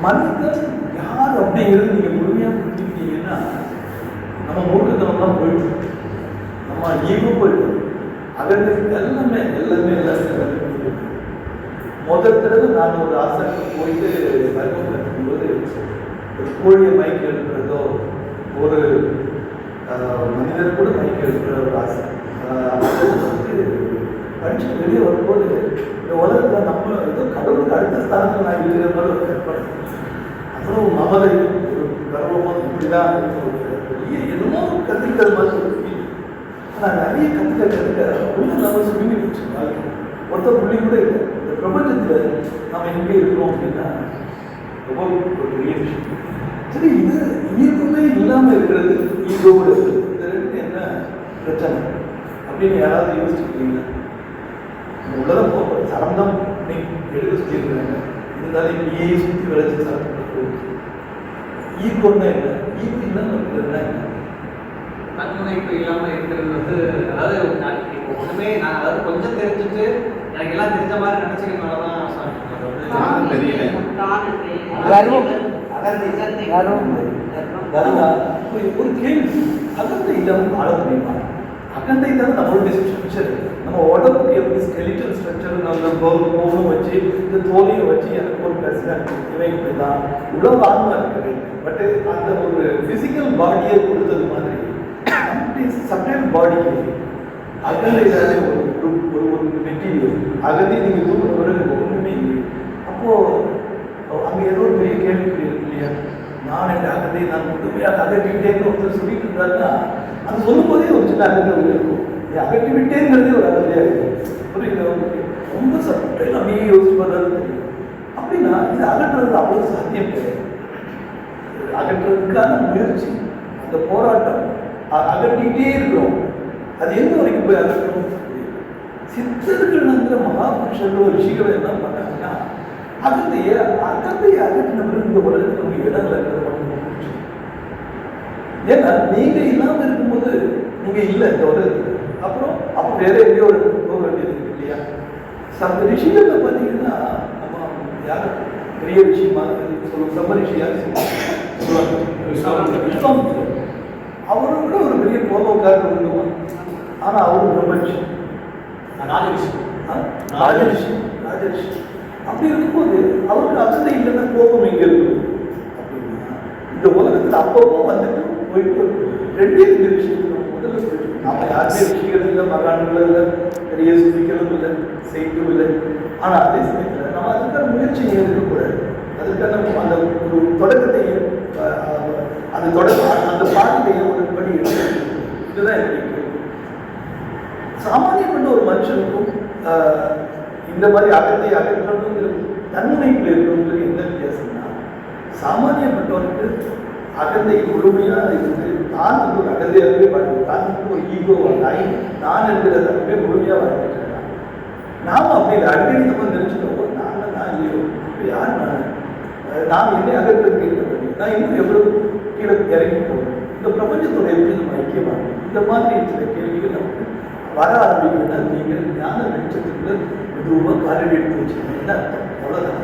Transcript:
மனிதன் யார் அப்படிங்கிறது நீங்கள் முழுமையாக புரிஞ்சுக்கிட்டீங்கன்னா நம்ம மூர்க்கத்தனம் தான் போயிடும், நம்ம ஈகோ போயிடும், அகத்துக்கு எல்லாமே முதல் தடவை நான் ஒரு ஆசைக்கு போயிட்டு மருத்துவம் கற்றுக்கும்போது ஒரு கோழியை மயக்க எழுப்புறதோ ஒரு மனிதர் கூட மயக்க எழுப்புற ஒரு ஆசை வந்து படிச்சுட்டு வெளியே வரும்போது இந்த உலகத்தில் நம்ம ஏதோ கடவுளுக்கு அடுத்த ஸ்தானத்தில் நான் இருக்கிற மாதிரி ஒரு கற்பனை, அவ்வளோ மமதை, ஒரு கர்வமாக இப்படிதான் பெரிய என்னமோ கற்றுக்கிற மாதிரி ஒரு ஃபீல். ஆனால் நிறைய கற்றுக்க உள்ள நம்ம சுருங்கி வச்சு வாழ்க்கை ஒருத்த புள்ளி கூட இல்லை. இந்த பிரபஞ்சத்தில் நாம் எங்கே இருக்கிறோம் அப்படின்னா ரொம்ப ஒரு பெரிய விஷயம். சரி, இது ஈர்ப்புமே இல்லாமல் இருக்கிறது ஈகோட இருக்குது. இந்த ரெண்டு என்ன பிரச்சனை அப்படின்னு யாராவது யோசிச்சுருக்கீங்களா? இந்த உலகம் போக சரந்தம் எடுக்க சொல்லியிருக்கிறாங்க, இருந்தாலும் இப்படியே சுற்றி விளைச்சி சரந்தம் ஈகோன்னா என்ன? ஈர்ப்பு இல்லாமல் இருக்கிறதுனா என்ன? தன்முனைப்பு இல்லாமல் இருக்கிறது வந்து, அதாவது இப்போ ஒன்றுமே நான் அதாவது கொஞ்சம் தெரிஞ்சுட்டு எனக்கு எல்லாம் தெரிஞ்ச மாதிரி நினச்சிக்கிறதுனால தான் தெரியல. ஒரு கேள்வி, அகந்தை இல்லாமல் வாழ முடியுமா? அகந்தை தான் நம்மளுடைய ஸ்ட்ரக்சர். நம்ம உடம்புக்கு எப்படி ஸ்கெலிட்டல் ஸ்ட்ரக்சர், நம்ம போனும் வச்சு இந்த தோலையும் வச்சு எனக்கு ஒரு பிரசிடென்ட் இவன் இப்படி தான் இவ்வளோ ஆன்மா இருக்குது. பட் அந்த ஒரு ஃபிசிக்கல் பாடியை கொடுத்தது மாதிரி நம்முடைய சப்டைல் பாடிக்கு அகந்தையிலே ஒரு மெட்டீரியல் அகந்தை நீங்கள் தூக்கிற பிறகு ஒன்றுமே இல்லை. அப்போது அங்கே ஏதோ ஒரு பெரிய கேள்விக்குறி இருக்கு இல்லையா? நான் என் அகந்தை நான் முழுமையாக அகற்றிவிட்டேன்னு ஒருத்தர் சொல்லிட்டு இருந்தாருன்னா அது சொல்லும் போதே ஒரு சின்ன அகந்தை இருக்கும். அகற்றி விட்டேங்கிறதே ஒரு அகந்தையாக இருக்கும். புரியுது? ரொம்ப சப்டைல் அப்படியே யோசிச்சு பண்ணுறது தெரியும். அப்படின்னா இது அகற்றுறது அவ்வளோ சாத்தியம் கிடையாது. அகற்றுறதுக்கான முயற்சி, அந்த போராட்டம், அகற்றிக்கிட்டே இருக்கிறோம். அது எந்த வரைக்கும் போய் அகற்றணும்? சித்தர்கள் மகாபுருஷர்கள் ரிஷிகள் என்ன பண்ணாங்கன்னா அகந்தையை அகற்றின பிறகு இந்த உலகத்தில் உங்க இடங்கள் இருக்கிறத மட்டும் ஏன்னா நீங்க இல்லாமல் இருக்கும்போது நீங்க இல்லை இந்த உலகத்துக்கு. அப்புறம் அப்போ வேற எங்கேயோ ஒரு போக வேண்டியது இருக்கு இல்லையா? அந்த ரிஷிகள்ல பார்த்தீங்கன்னா நம்ம யார் பெரிய விஷயமா சொல்லுவோம், பிரம்ம ரிஷியாக சொல்லுவாங்க. அவரும் கூட ஒரு பெரிய கோபக்காரர் உண்டுமா, ஆனால் அவரும் பிரம்மரிஷி, ராஜரிஷி. அப்படி இருக்கும்போது அவருக்கு அகந்தை இல்லைன்னா கோபம் எங்கே இருக்குது அப்படின்னா இந்த உலகத்தில் அப்பப்போ வந்துட்டு போயிட்டு ரெண்டே விஷயத்தில் முதல்ல நம்ம யாருமே ரிஷிகள் இல்லை, மகான்கள் இல்லை, பெரிய சுத்திகளும் இல்லை, செய்தும் இல்லை. ஆனால் அதே சமயத்தில் நம்ம அதுக்கான முயற்சியை இருக்கக்கூடாது. அதுக்கான அந்த ஒரு தொடக்கத்தை அந்த பாடத்தை ஒரு படி இதுதான் எனக்கு சாமானியப்பட்ட ஒரு மனுஷனுக்கும் இந்த மாதிரி அகத்தை அகற்றணுங்கிற தன்முனைப்பில் இருக்கணுங்கிறது என்ன வித்தியாசம்னா, சாமானியப்பட்டவனுக்கு அகந்தை முழுமையாக இருந்து தான் வந்து ஒரு அகந்தையாகவே வாழ்ந்து தான் வந்து ஒரு ஈகோ நான் என்கிறதாகவே முழுமையாக வாழ்ந்துட்டு இருக்கான். நாம் அப்படி இல்லை, அடிக்கடி நம்ம நினைச்சுட்டோம் நான் இல்லையோ இப்போ யார் நான் என்னை அகற்றுறதுக்கு என்ன பண்ணி நான் இன்னும் எவ்வளவு கீழே இறங்கி போகணும், இந்த பிரபஞ்சத்தோட எப்படி நம்ம ஐக்கியமாக இந்த மாதிரி சில கேள்விகள் நமக்கு வர ஆரம்பிக்கிறதுனா நீங்கள் ஞான வெளிச்சத்துக்குள்ள மெதுவாக காலடி எடுத்து வச்சுக்கணும். என்ன அர்த்தம்? அவ்வளோதான்.